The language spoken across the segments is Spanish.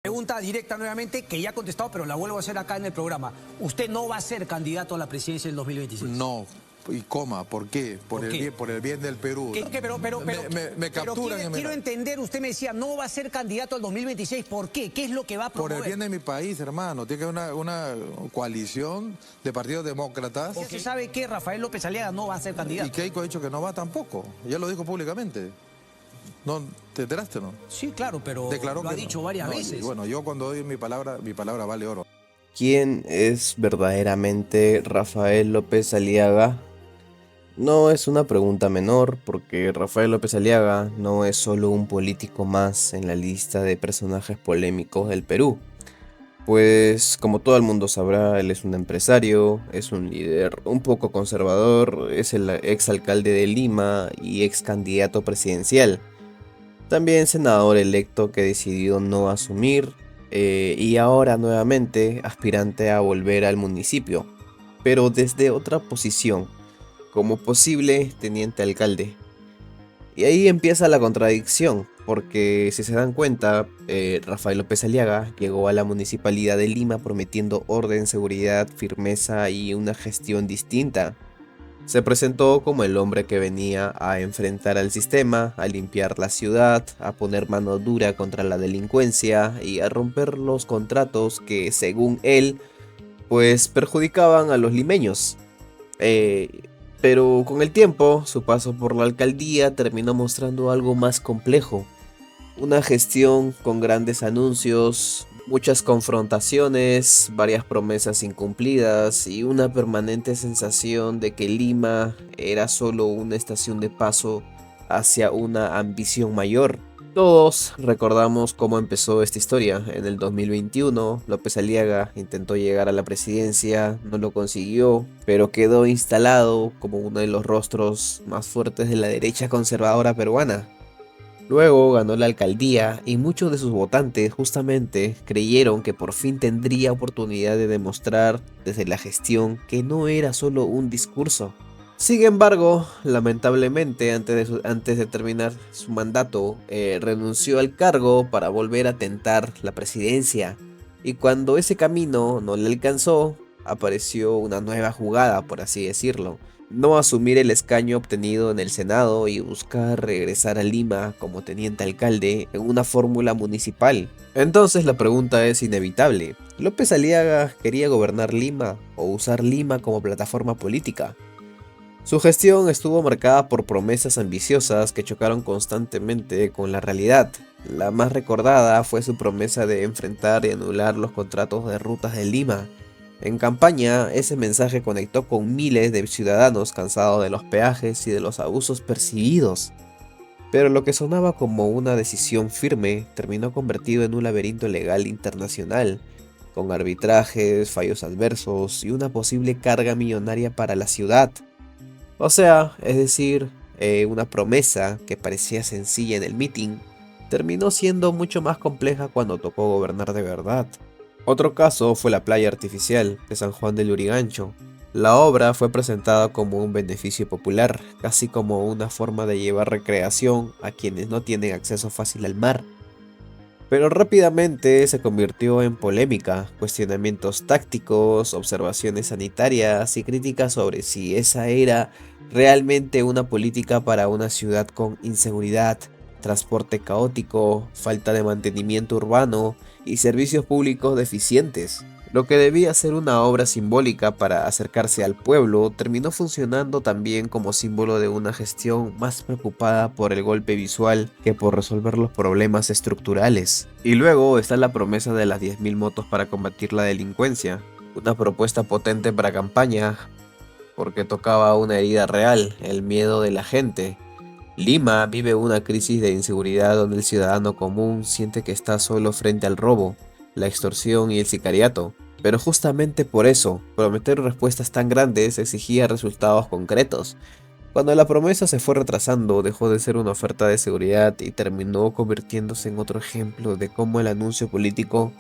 Pregunta directa nuevamente, que ya ha contestado, pero la vuelvo a hacer acá en el programa. ¿Usted no va a ser candidato a la presidencia del 2026? No. Y coma, ¿por qué? Por el bien del Perú. Me capturan. Quiero entender, usted me decía, no va a ser candidato al 2026, ¿por qué? ¿Qué es lo que va a promover? Por el bien de mi país, hermano. Tiene que haber una coalición de partidos demócratas. ¿Ya se sabe que Rafael López Aliaga no va a ser candidato? Y Keiko ha dicho que no va tampoco. Ya lo dijo públicamente. ¿No te enteraste o no? Sí, claro, pero declaró lo ha dicho varias veces. Bueno, yo cuando doy mi palabra vale oro. ¿Quién es verdaderamente Rafael López Aliaga? No es una pregunta menor, porque Rafael López Aliaga no es solo un político más en la lista de personajes polémicos del Perú. Pues como todo el mundo sabrá, él es un empresario, es un líder un poco conservador, es el exalcalde de Lima y ex candidato presidencial. También senador electo que decidió no asumir y ahora nuevamente aspirante a volver al municipio, pero desde otra posición, como posible teniente alcalde. Y ahí empieza la contradicción, porque si se dan cuenta, Rafael López Aliaga llegó a la municipalidad de Lima prometiendo orden, seguridad, firmeza y una gestión distinta. Se presentó como el hombre que venía a enfrentar al sistema, a limpiar la ciudad, a poner mano dura contra la delincuencia y a romper los contratos que, según él, pues perjudicaban a los limeños. Pero con el tiempo, su paso por la alcaldía terminó mostrando algo más complejo. Una gestión con grandes anuncios, muchas confrontaciones, varias promesas incumplidas y una permanente sensación de que Lima era solo una estación de paso hacia una ambición mayor. Todos recordamos cómo empezó esta historia. En el 2021, López Aliaga intentó llegar a la presidencia, no lo consiguió, pero quedó instalado como uno de los rostros más fuertes de la derecha conservadora peruana. Luego ganó la alcaldía y muchos de sus votantes justamente creyeron que por fin tendría oportunidad de demostrar desde la gestión que no era solo un discurso. Sin embargo, lamentablemente antes de terminar su mandato, renunció al cargo para volver a tentar la presidencia. Y cuando ese camino no le alcanzó, apareció una nueva jugada, por así decirlo. No asumir el escaño obtenido en el Senado y buscar regresar a Lima como teniente alcalde en una fórmula municipal. Entonces la pregunta es inevitable. ¿López Aliaga quería gobernar Lima o usar Lima como plataforma política? Su gestión estuvo marcada por promesas ambiciosas que chocaron constantemente con la realidad. La más recordada fue su promesa de enfrentar y anular los contratos de rutas de Lima. En campaña, ese mensaje conectó con miles de ciudadanos cansados de los peajes y de los abusos percibidos. Pero lo que sonaba como una decisión firme terminó convertido en un laberinto legal internacional, con arbitrajes, fallos adversos y una posible carga millonaria para la ciudad. O sea, es decir, una promesa que parecía sencilla en el meeting, terminó siendo mucho más compleja cuando tocó gobernar de verdad. Otro caso fue la playa artificial de San Juan del Lurigancho. La obra fue presentada como un beneficio popular, casi como una forma de llevar recreación a quienes no tienen acceso fácil al mar. Pero rápidamente se convirtió en polémica, cuestionamientos tácticos, observaciones sanitarias y críticas sobre si esa era realmente una política para una ciudad con inseguridad, transporte caótico, falta de mantenimiento urbano y servicios públicos deficientes. Lo que debía ser una obra simbólica para acercarse al pueblo terminó funcionando también como símbolo de una gestión más preocupada por el golpe visual que por resolver los problemas estructurales. Y luego está la promesa de las 10.000 motos para combatir la delincuencia, una propuesta potente para campaña porque tocaba una herida real, el miedo de la gente. Lima vive una crisis de inseguridad donde el ciudadano común siente que está solo frente al robo, la extorsión y el sicariato. Pero justamente por eso, prometer respuestas tan grandes exigía resultados concretos. Cuando la promesa se fue retrasando, dejó de ser una oferta de seguridad y terminó convirtiéndose en otro ejemplo de cómo el anuncio político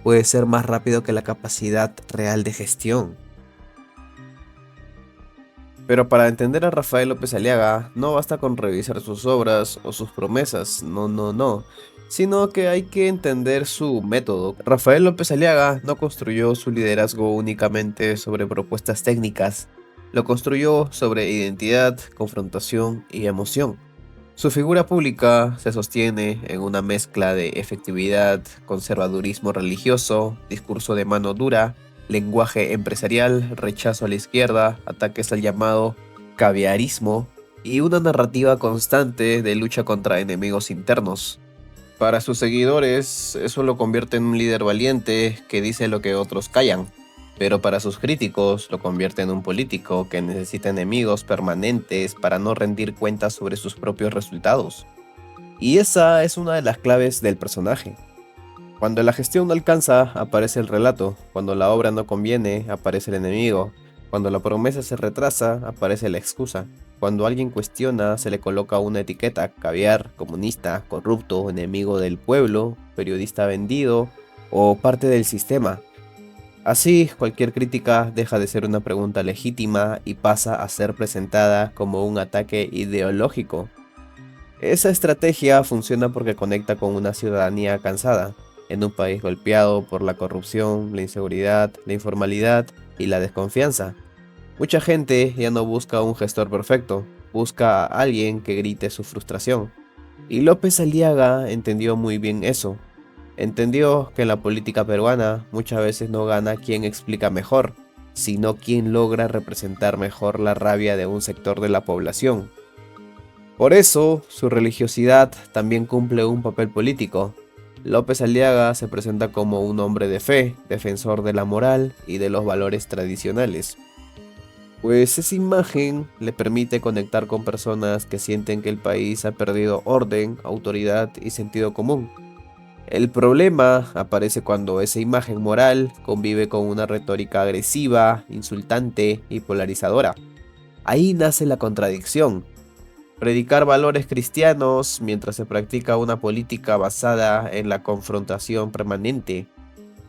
puede ser más rápido que la capacidad real de gestión. Pero para entender a Rafael López Aliaga no basta con revisar sus obras o sus promesas, no, sino que hay que entender su método. Rafael López Aliaga no construyó su liderazgo únicamente sobre propuestas técnicas, lo construyó sobre identidad, confrontación y emoción. Su figura pública se sostiene en una mezcla de efectividad, conservadurismo religioso, discurso de mano dura, lenguaje empresarial, rechazo a la izquierda, ataques al llamado caviarismo y una narrativa constante de lucha contra enemigos internos. Para sus seguidores, eso lo convierte en un líder valiente que dice lo que otros callan, pero para sus críticos lo convierte en un político que necesita enemigos permanentes para no rendir cuentas sobre sus propios resultados. Y esa es una de las claves del personaje. Cuando la gestión no alcanza, aparece el relato. Cuando la obra no conviene, aparece el enemigo. Cuando la promesa se retrasa, aparece la excusa. Cuando alguien cuestiona, se le coloca una etiqueta: caviar, comunista, corrupto, enemigo del pueblo, periodista vendido o parte del sistema. Así, cualquier crítica deja de ser una pregunta legítima y pasa a ser presentada como un ataque ideológico. Esa estrategia funciona porque conecta con una ciudadanía cansada, en un país golpeado por la corrupción, la inseguridad, la informalidad y la desconfianza. Mucha gente ya no busca un gestor perfecto, busca a alguien que grite su frustración. Y López Aliaga entendió muy bien eso. Entendió que en la política peruana muchas veces no gana quien explica mejor, sino quien logra representar mejor la rabia de un sector de la población. Por eso, su religiosidad también cumple un papel político. López Aliaga se presenta como un hombre de fe, defensor de la moral y de los valores tradicionales. Pues esa imagen le permite conectar con personas que sienten que el país ha perdido orden, autoridad y sentido común. El problema aparece cuando esa imagen moral convive con una retórica agresiva, insultante y polarizadora. Ahí nace la contradicción. Predicar valores cristianos mientras se practica una política basada en la confrontación permanente.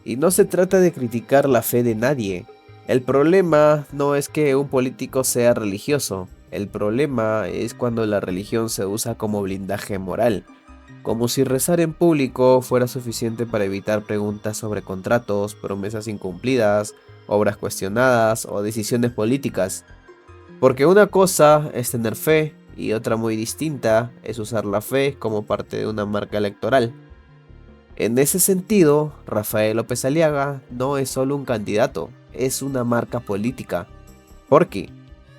Y no se trata de criticar la fe de nadie. El problema no es que un político sea religioso. El problema es cuando la religión se usa como blindaje moral. Como si rezar en público fuera suficiente para evitar preguntas sobre contratos, promesas incumplidas, obras cuestionadas o decisiones políticas. Porque una cosa es tener fe y otra muy distinta es usar la fe como parte de una marca electoral. En ese sentido, Rafael López Aliaga no es solo un candidato, es una marca política. Porque,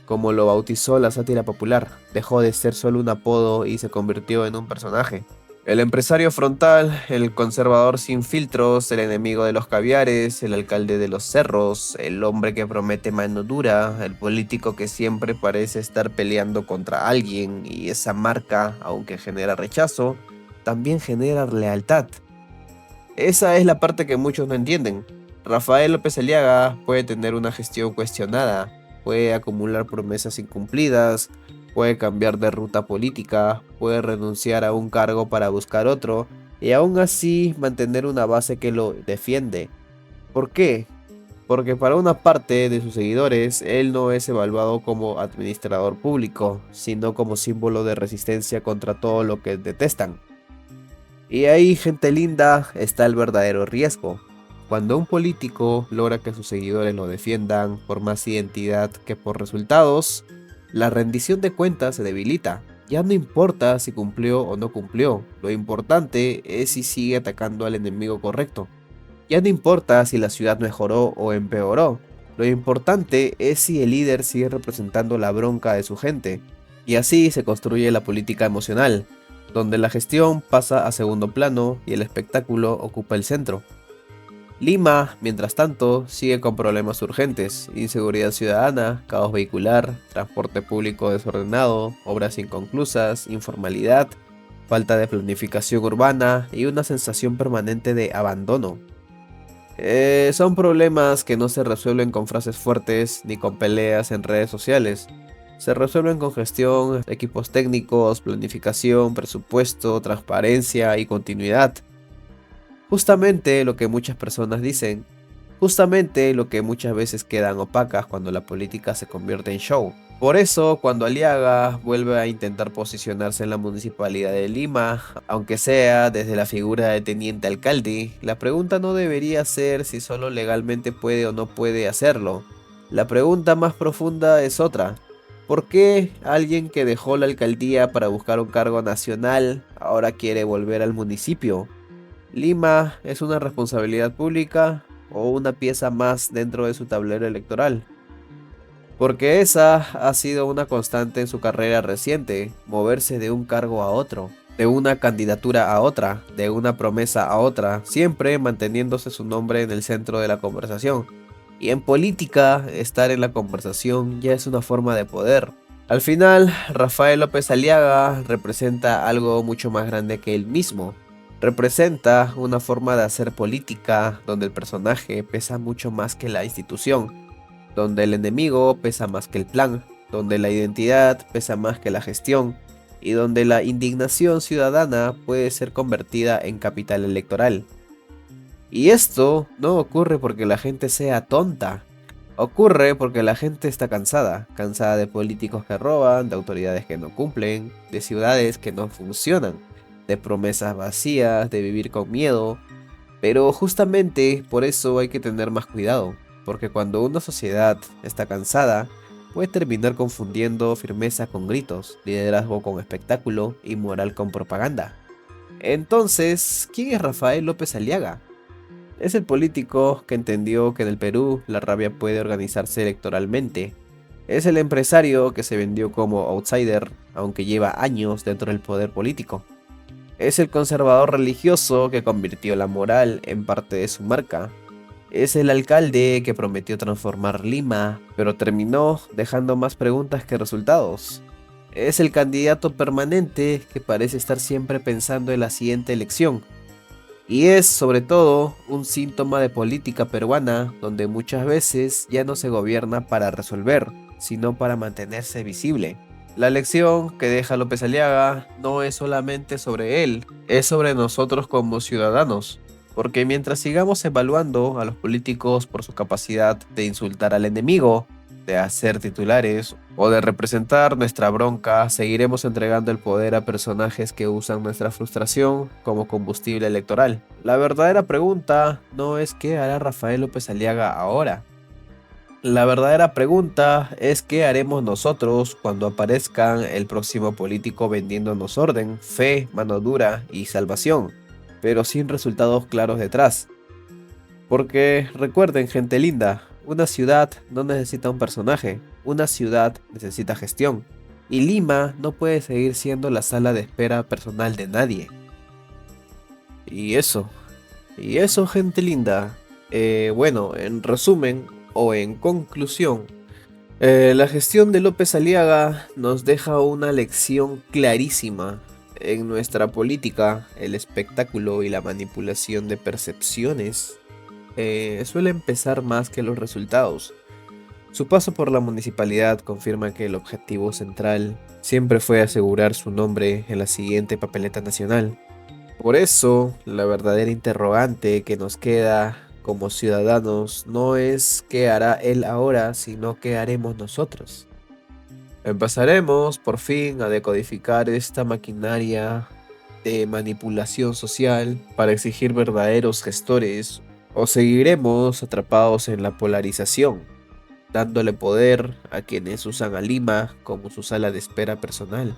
como lo bautizó la sátira popular, dejó de ser solo un apodo y se convirtió en un personaje. El empresario frontal, el conservador sin filtros, el enemigo de los caviares, el alcalde de los cerros, el hombre que promete mano dura, el político que siempre parece estar peleando contra alguien, y esa marca, aunque genera rechazo, también genera lealtad. Esa es la parte que muchos no entienden. Rafael López Aliaga puede tener una gestión cuestionada, puede acumular promesas incumplidas, puede cambiar de ruta política, puede renunciar a un cargo para buscar otro y aún así mantener una base que lo defiende. ¿Por qué? Porque para una parte de sus seguidores, él no es evaluado como administrador público, sino como símbolo de resistencia contra todo lo que detestan. Y ahí, gente linda, está el verdadero riesgo. Cuando un político logra que sus seguidores lo defiendan por más identidad que por resultados, la rendición de cuentas se debilita. Ya no importa si cumplió o no cumplió, lo importante es si sigue atacando al enemigo correcto. Ya no importa si la ciudad mejoró o empeoró, lo importante es si el líder sigue representando la bronca de su gente. Y así se construye la política emocional, donde la gestión pasa a segundo plano y el espectáculo ocupa el centro. Lima, mientras tanto, sigue con problemas urgentes: inseguridad ciudadana, caos vehicular, transporte público desordenado, obras inconclusas, informalidad, falta de planificación urbana y una sensación permanente de abandono. Son problemas que no se resuelven con frases fuertes ni con peleas en redes sociales. Se resuelven con gestión, equipos técnicos, planificación, presupuesto, transparencia y continuidad. Justamente lo que muchas personas dicen, justamente lo que muchas veces quedan opacas cuando la política se convierte en show. Por eso, cuando Aliaga vuelve a intentar posicionarse en la municipalidad de Lima, aunque sea desde la figura de teniente alcalde, la pregunta no debería ser si solo legalmente puede o no puede hacerlo. La pregunta más profunda es otra. ¿Por qué alguien que dejó la alcaldía para buscar un cargo nacional ahora quiere volver al municipio? ¿Lima es una responsabilidad pública o una pieza más dentro de su tablero electoral? Porque esa ha sido una constante en su carrera reciente, moverse de un cargo a otro, de una candidatura a otra, de una promesa a otra, siempre manteniéndose su nombre en el centro de la conversación. Y en política, estar en la conversación ya es una forma de poder. Al final, Rafael López Aliaga representa algo mucho más grande que él mismo. Representa una forma de hacer política donde el personaje pesa mucho más que la institución, donde el enemigo pesa más que el plan, donde la identidad pesa más que la gestión y donde la indignación ciudadana puede ser convertida en capital electoral. Y esto no ocurre porque la gente sea tonta, ocurre porque la gente está cansada, cansada de políticos que roban, de autoridades que no cumplen, de ciudades que no funcionan, de promesas vacías, de vivir con miedo, pero justamente por eso hay que tener más cuidado. Porque cuando una sociedad está cansada, puede terminar confundiendo firmeza con gritos, liderazgo con espectáculo y moral con propaganda. Entonces, ¿quién es Rafael López Aliaga? Es el político que entendió que en el Perú la rabia puede organizarse electoralmente. Es el empresario que se vendió como outsider, aunque lleva años dentro del poder político. Es el conservador religioso que convirtió la moral en parte de su marca. Es el alcalde que prometió transformar Lima, pero terminó dejando más preguntas que resultados. Es el candidato permanente que parece estar siempre pensando en la siguiente elección. Y es, sobre todo, un síntoma de política peruana donde muchas veces ya no se gobierna para resolver, sino para mantenerse visible. La lección que deja López Aliaga no es solamente sobre él, es sobre nosotros como ciudadanos. Porque mientras sigamos evaluando a los políticos por su capacidad de insultar al enemigo, de hacer titulares o de representar nuestra bronca, seguiremos entregando el poder a personajes que usan nuestra frustración como combustible electoral. La verdadera pregunta no es qué hará Rafael López Aliaga ahora. La verdadera pregunta es qué haremos nosotros cuando aparezca el próximo político vendiéndonos orden, fe, mano dura y salvación, pero sin resultados claros detrás. Porque recuerden, gente linda, una ciudad no necesita un personaje, una ciudad necesita gestión. Y Lima no puede seguir siendo la sala de espera personal de nadie. Y eso, gente linda. Bueno, en resumen o en conclusión, la gestión de López Aliaga nos deja una lección clarísima. En nuestra política, el espectáculo y la manipulación de percepciones suele empezar más que los resultados. Su paso por la municipalidad confirma que el objetivo central siempre fue asegurar su nombre en la siguiente papeleta nacional. Por eso, la verdadera interrogante que nos queda como ciudadanos no es qué hará él ahora, sino qué haremos nosotros. Empezaremos por fin a decodificar esta maquinaria de manipulación social para exigir verdaderos gestores, o seguiremos atrapados en la polarización, dándole poder a quienes usan a Lima como su sala de espera personal.